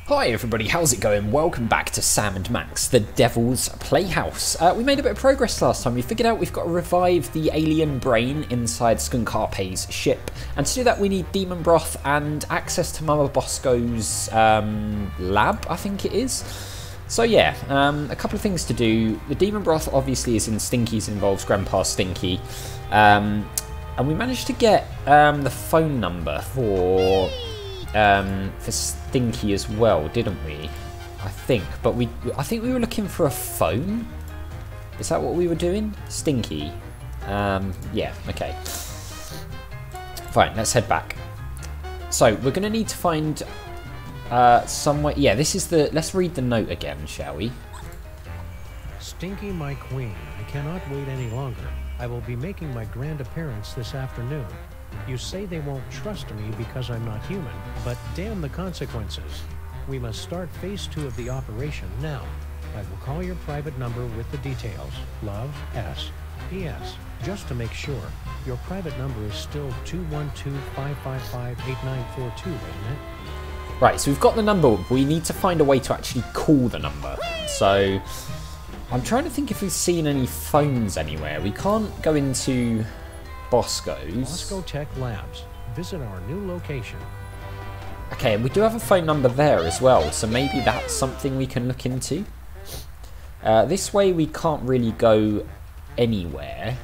Hi everybody, how's it going? Welcome back to Sam and Max, the Devil's Playhouse. We made a bit of progress last time. We figured out we've got to revive the alien brain inside Skunkarpe's ship. And to do that we need demon broth and access to Mama Bosco's lab, I think it is. So yeah, a couple of things to do. The demon broth obviously is in Stinky's, involves Grandpa Stinky. And we managed to get the phone number for Stinky as well, didn't we? I think, but I think we were looking for a phone. Is that what we were doing? Stinky. Yeah, okay. Fine, let's head back. So we're going to need to find somewhere. Yeah, this is the. Let's read the note again, shall we? Stinky, my queen, I cannot wait any longer. I will be making my grand appearance this afternoon. You say they won't trust me because I'm not human, but damn the consequences. We must start phase 2 of the operation now. I will call your private number with the details. Love, S. P.S. Just to make sure, your private number is still 212-555-8942, isn't it? Right, so we've got the number. We need to find a way to actually call the number. So I'm trying to think if we've seen any phones anywhere. We can't go into Bosco's. Bosco Tech Labs. Visit our new location. Okay, and we do have a phone number there as well, so maybe that's something we can look into. This way we can't really go anywhere,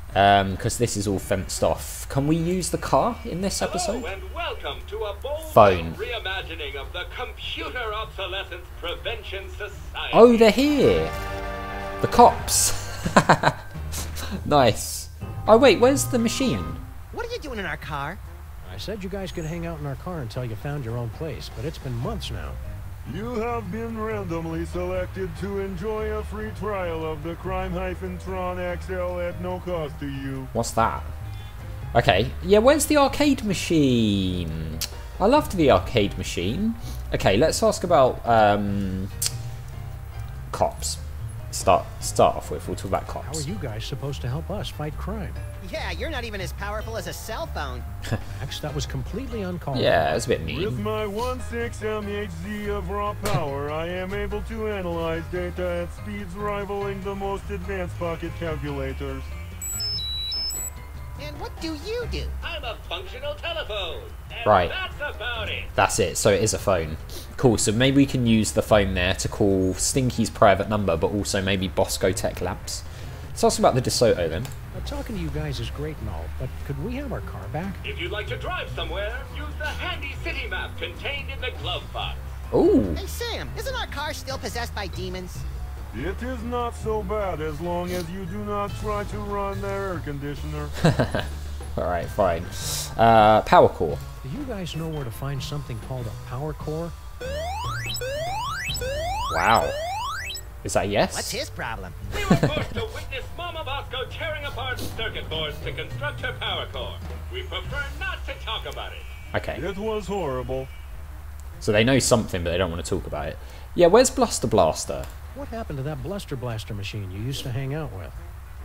because this is all fenced off. Can we use the car in this episode? Hello and welcome to a bold Phone. reimagining of the Computer Obsolescence Prevention Society. Oh, they're here! The cops! Nice. Oh wait, where's the machine? What are you doing in our car? I said you guys could hang out in our car until you found your own place, but it's been months now. You have been randomly selected to enjoy a free trial of the Crime-Tron XL at no cost to you. What's that? Okay, yeah, where's the arcade machine? I loved the arcade machine. Okay, let's ask about cops. Start off with, we'll talk about How are cops. you guys supposed to help us fight crime? Yeah, you're not even as powerful as a cell phone. Max, that was completely uncalled for. Yeah, it's a bit With mean. my 1.6 mHz of raw power, I am able to analyze data at speeds rivaling the most advanced pocket calculators. And what do you do? I'm a functional telephone. And Right. that's about it. That's it, so it is a phone. Cool, so maybe we can use the phone there to call Stinky's private number, but also maybe Bosco Tech Labs. Let's ask about the DeSoto then. Talking to you guys is great and all, but could we have our car back? If you'd like to drive somewhere, use the handy city map contained in the glove box. Ooh, Hey, Sam, isn't our car still possessed by demons? It is not so bad as long as you do not try to run the air conditioner. alright, fine. Power core. Do you guys know where to find something called a power core? Wow. Is that a yes? What's his problem? We were forced to witness Mama Bosco tearing apart circuit boards to construct her power core. We prefer not to talk about it. Okay, It was horrible. so they know something, but they don't want to talk about it. Yeah, where's Bluster Blaster? What happened to that Bluster Blaster machine you used to hang out with?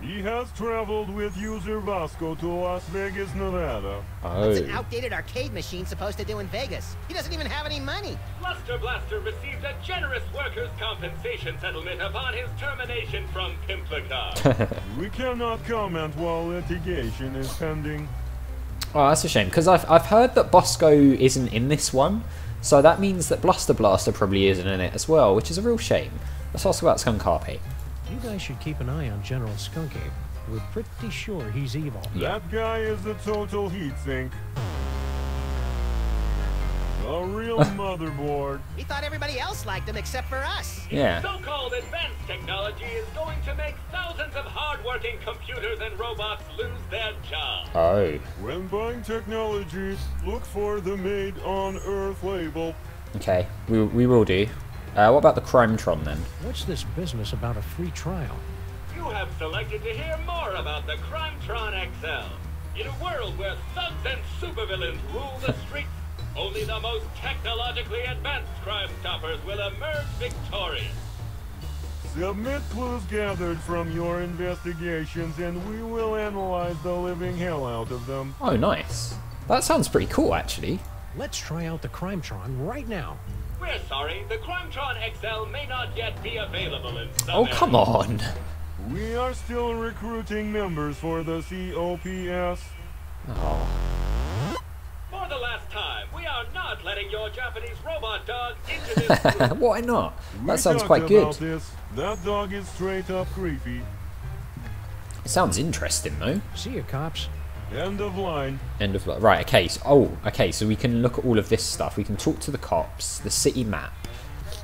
He has traveled with user Bosco to Las Vegas, Nevada. What's an Oh. outdated arcade machine supposed to do in Vegas? He doesn't even have any money. Luster Blaster received a generous workers' compensation settlement upon his termination from Pimplica. We cannot comment while litigation is pending. Oh, that's a shame, because I've heard that Bosco isn't in this one, so that means that Bluster Blaster probably isn't in it as well, which is a real shame. Let's ask about Skunkarpe. You guys should keep an eye on General Skunky. We're pretty sure he's evil. Yeah. That guy is a total heat sink. A real motherboard. We thought everybody else liked him except for us. Yeah. So-called advanced technology is going to make thousands of hard-working computers and robots lose their jobs. Oh. When buying technology, look for the Made on Earth label. Okay, we will do. What about the Crime-tron then? What's this business about a free trial? You have selected to hear more about the Crime-tron XL. In a world where thugs and supervillains rule the streets, only the most technologically advanced Crime Stoppers will emerge victorious. Submit clues gathered from your investigations and we will analyze the living hell out of them. Oh, nice. That sounds pretty cool, actually. Let's try out the Crime-tron right now. We're sorry, the Crimetron XL may not yet be available in some Oh, come areas. on. We are still recruiting members for the COPS. Oh. For the last time, we are not letting your Japanese robot dog into this group. Why not? We That sounds talked quite good. about this. That dog is straight up creepy. It sounds interesting though. See you, cops. End of line. End of life. Right, okay. So, okay, so we can look at all of this stuff. We can talk to the cops, the city map,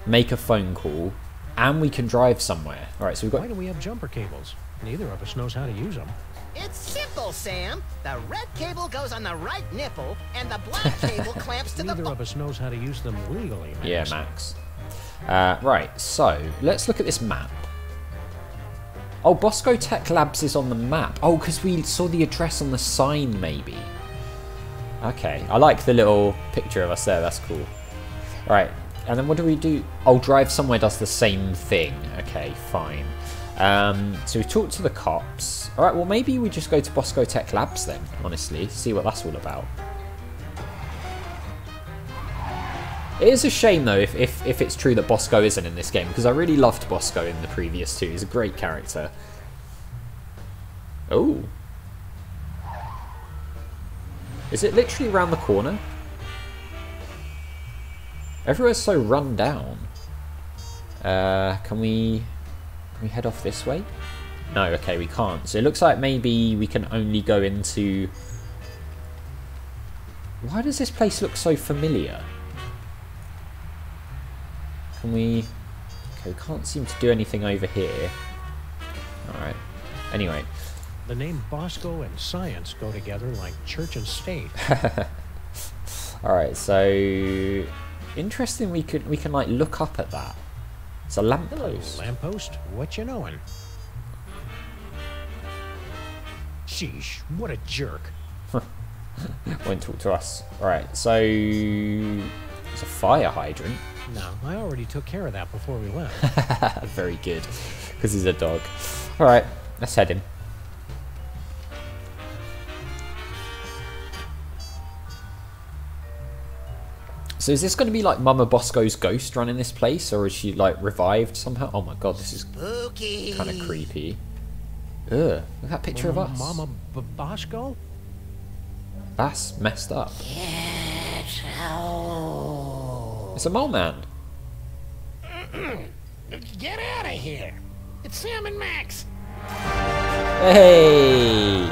make a phone call, and we can drive somewhere. Alright, so we've Why got... do we have jumper cables? Neither of us knows how to use them. It's simple, Sam. The red cable goes on the right nipple, and the black cable clamps to the Neither of us knows how to use them legally, Max. Yeah, Max. Right, so, let's look at this map. Oh, Bosco Tech Labs is on the map. Oh, because we saw the address on the sign, maybe. Okay, I like the little picture of us there. That's cool. Right, and then what do we do? Oh, drive somewhere does the same thing. Okay, fine. So we talked to the cops. All right, well, maybe we just go to Bosco Tech Labs then, honestly. See what that's all about. It is a shame, though, if it's true that Bosco isn't in this game, because I really loved Bosco in the previous two. He's a great character. Oh. Is it literally around the corner? Everywhere's so run down. Can we head off this way? No, okay, we can't. So it looks like maybe we can only go into... Why does this place look so familiar? Can we... Okay, we can't seem to do anything over here. Alright. Anyway. The name Bosco and science go together like church and state. Alright, so... Interesting we can like look up at that. It's a lamppost. Lamppost, what you knowin'? Sheesh, what a jerk. Won't talk to us. Alright, so... It's a fire hydrant. No, I already took care of that before we left. Very good. Because he's a dog. Alright, let's head in. So is this going to be like Mama Bosco's ghost running this place? Or is she like revived somehow? Oh my god, this is Spooky. kind of creepy. Ugh, look at that picture of us. Mama Bosco? That's messed up. Get out. It's a mole man. Get out of here. It's Sam and Max. Hey!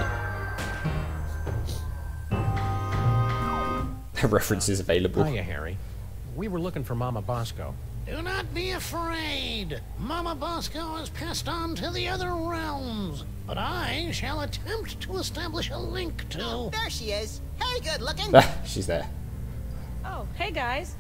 References available. Hiya, Harry. We were looking for Mama Bosco. Do not be afraid. Mama Bosco has passed on to the other realms, but I shall attempt to establish a link to... There she is. Hey, good looking. She's there. Oh, hey guys.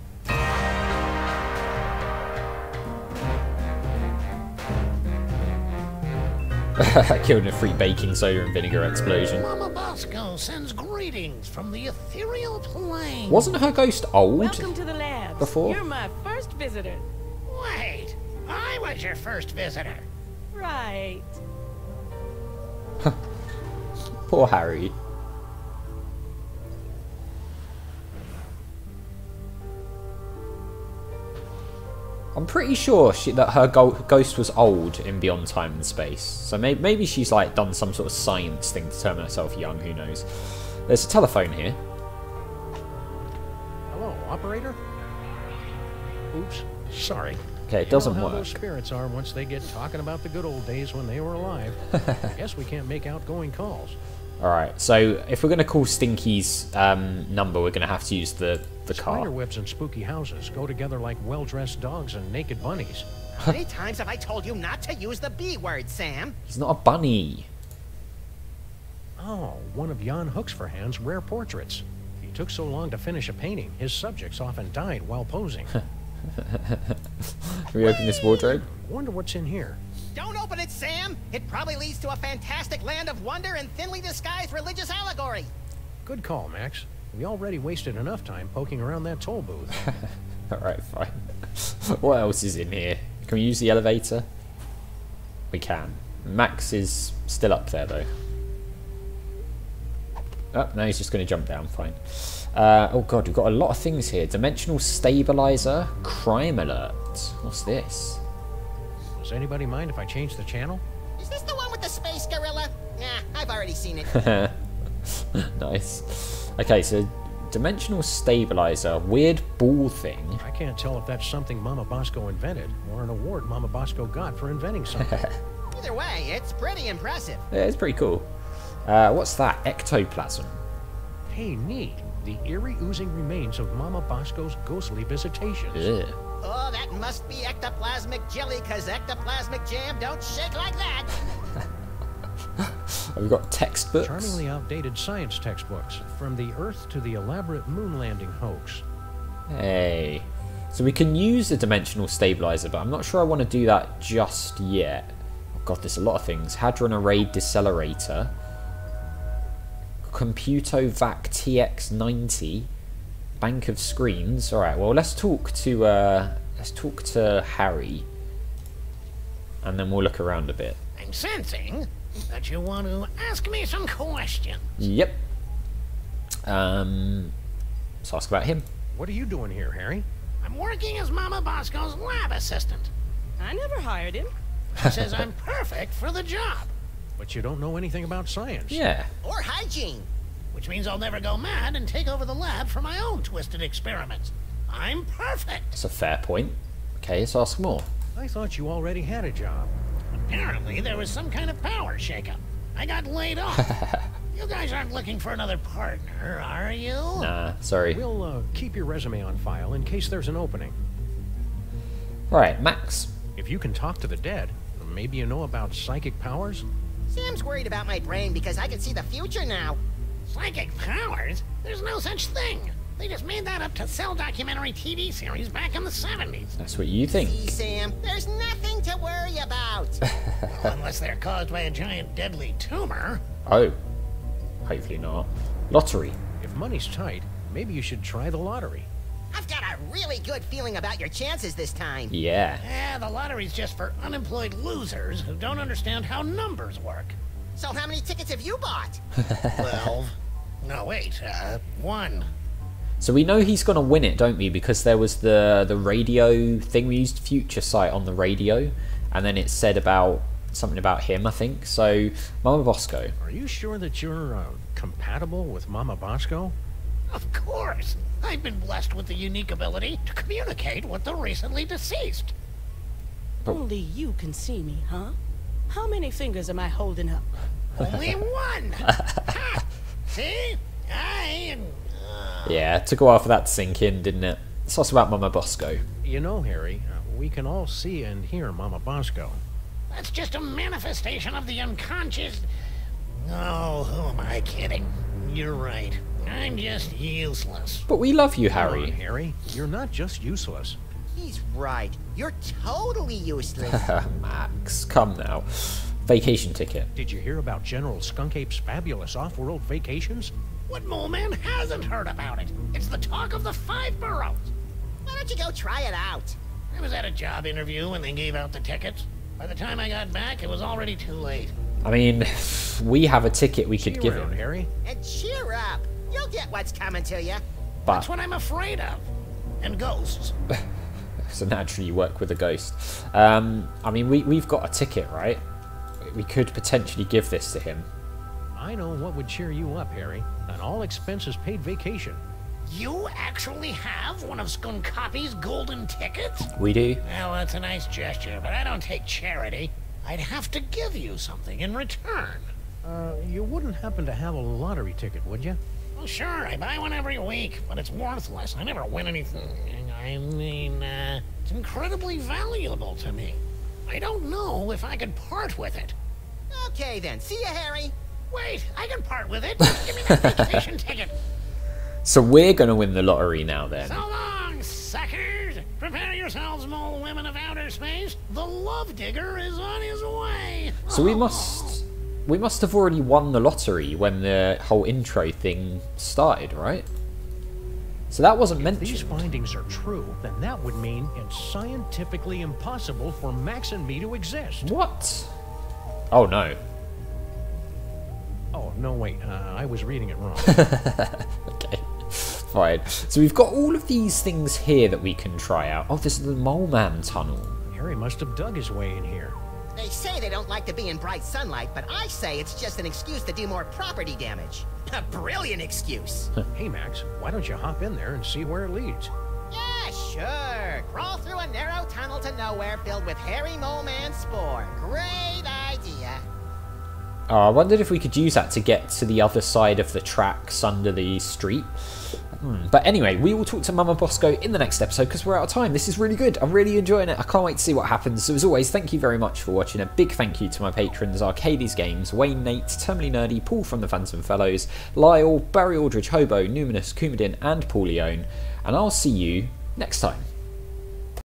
Killed in a free baking soda and vinegar explosion. Mama Bosco sends greetings from the ethereal plane. Wasn't her ghost old? Welcome to the labs. Before? You're my first visitor. Wait, I was your first visitor. Right. Poor Harry. I'm pretty sure that her ghost was old in Beyond Time and Space. So maybe she's like done some sort of science thing to turn herself young, who knows. There's a telephone here. Hello, operator? Oops, sorry. Okay, it doesn't You know how work. those spirits are once they get talking about the good old days when they were alive. I guess we can't make outgoing calls. Alright, so if we're going to call Stinky's number, we're going to have to use the car. Spider webs and spooky houses go together like well-dressed dogs and naked bunnies. How many times have I told you not to use the B word, Sam? He's not a bunny. Oh, one of Jan Hooksforhand's rare portraits. He took so long to finish a painting, his subjects often died while posing. Can we open this wardrobe? Wonder what's in here. Don't open it, Sam. It probably leads to a fantastic land of wonder and thinly disguised religious allegory. Good call, Max. We already wasted enough time poking around that toll booth. Alright, fine. What else is in here? Can we use the elevator? We can. Max is still up there, though. Oh, no, he's just going to jump down. Fine. Oh, God, we've got a lot of things here. Dimensional Stabilizer. Crime Alert. What's this? Does anybody mind if I change the channel? Is this the one with the space gorilla? Nah, I've already seen it. Nice. Okay, so Dimensional Stabilizer. Weird ball thing. I can't tell if that's something Mama Bosco invented or an award Mama Bosco got for inventing something. Either way, it's pretty impressive. Yeah, it's pretty cool. What's that? Ectoplasm. Hey, neat. The eerie oozing remains of Mama Bosco's ghostly visitations. Ugh. Oh, that must be ectoplasmic jelly, cause ectoplasmic jam don't shake like that. We've got textbooks. Charmingly outdated science textbooks, from the Earth to the elaborate moon landing hoax. Hey. So we can use the Dimensional Stabilizer, but I'm not sure I want to do that just yet. Oh God, there's a lot of things. Hadron Array Decelerator. Computovac TX90. Bank of Screens. Alright, well let's talk to Harry. And then we'll look around a bit. I'm sensing that you want to ask me some questions. Yep. Let's ask about him. What are you doing here, Harry? I'm working as Mama Bosco's lab assistant. I never hired him. She says I'm perfect for the job, But you don't know anything about science. Yeah. Or hygiene. which means I'll never go mad and take over the lab for my own twisted experiments. I'm perfect. That's a fair point. Okay, let's ask more. I thought you already had a job. Apparently, there was some kind of power shakeup. I got laid off. You guys aren't looking for another partner, are you? Nah, sorry. We'll keep your resume on file in case there's an opening. Right, Max. If you can talk to the dead, maybe you know about psychic powers? Sam's worried about my brain because I can see the future now. Psychic powers? There's no such thing. They just made that up to sell documentary TV series back in the 70s. That's what you think. See, Sam, there's nothing to worry about. Unless they're caused by a giant deadly tumor. Oh. Hopefully not. Lottery. If money's tight, maybe you should try the lottery. I've got a really good feeling about your chances this time. Yeah. Yeah, the lottery's just for unemployed losers who don't understand how numbers work. So how many tickets have you bought? 12. No, wait, 1. So we know he's going to win it, don't we? Because there was the radio thing. We used Future Sight on the radio. And then it said about something about him, I think. So, Mama Bosco. Are you sure that you're compatible with Mama Bosco? Of course. I've been blessed with the unique ability to communicate with the recently deceased. Only you can see me, huh? How many fingers am I holding up? Only 1. Ha! See? Yeah, it took a while for that to sink in, didn't it? Let's talk about Mama Bosco. You know, Harry, we can all see and hear Mama Bosco. That's just a manifestation of the unconscious... Oh, who am I kidding? You're right. I'm just useless. But we love you, Come on, Harry. Harry, you're not just useless. He's right. You're totally useless. Max, come now. Vacation ticket. Did you hear about General Skunk Ape's fabulous off-world vacations? What mole man hasn't heard about it? It's the talk of the 5 boroughs. Why don't you go try it out? I was at a job interview when they gave out the tickets. By the time I got back, it was already too late. I mean, we have a ticket we See could you give around, him. Harry. And cheer up. You'll get what's coming to you. But That's what I'm afraid of. And ghosts. so naturally you work with a ghost. I mean, we've got a ticket, right? We could potentially give this to him. I know what would cheer you up, Harry. An all-expenses-paid vacation. You actually have one of Skunkopy's golden tickets? We do. Well, that's a nice gesture, but I don't take charity. I'd have to give you something in return. You wouldn't happen to have a lottery ticket, would you? Well, sure, I buy one every week, but it's worthless. I never win anything. I mean, it's incredibly valuable to me. I don't know if I could part with it. Okay then. See you, Harry. Wait, I can part with it. Give me that vacation ticket. So we're going to win the lottery now then. So long, suckers. Prepare yourselves, mole women of outer space. The love digger is on his way. So we must have already won the lottery when the whole intro thing started, right? So that wasn't If these mentioned. findings are true, then that would mean it's scientifically impossible for Max and me to exist. What? Oh no. Oh, no, wait. I was reading it wrong. Okay, fine. So we've got all of these things here that we can try out. Oh, this is the Mole Man tunnel. Harry must have dug his way in here. They say they don't like to be in bright sunlight, but I say it's just an excuse to do more property damage. A brilliant excuse. Hey, Max, why don't you hop in there and see where it leads? Yeah, sure. Crawl through a narrow tunnel to nowhere filled with hairy mole man spore. Great idea. Oh, I wondered if we could use that to get to the other side of the tracks under the street. But anyway, we will talk to Mama Bosco in the next episode because we're out of time. This is really good. I'm really enjoying it. I can't wait to see what happens. So as always, thank you very much for watching. A big thank you to my patrons, Arcades Games, Wayne Nate, Terminally Nerdy, Paul from the Phantom Fellows, Lyle, Barry Aldridge, Hobo, Numinous, Coumadin and Paul Leone. And I'll see you next time.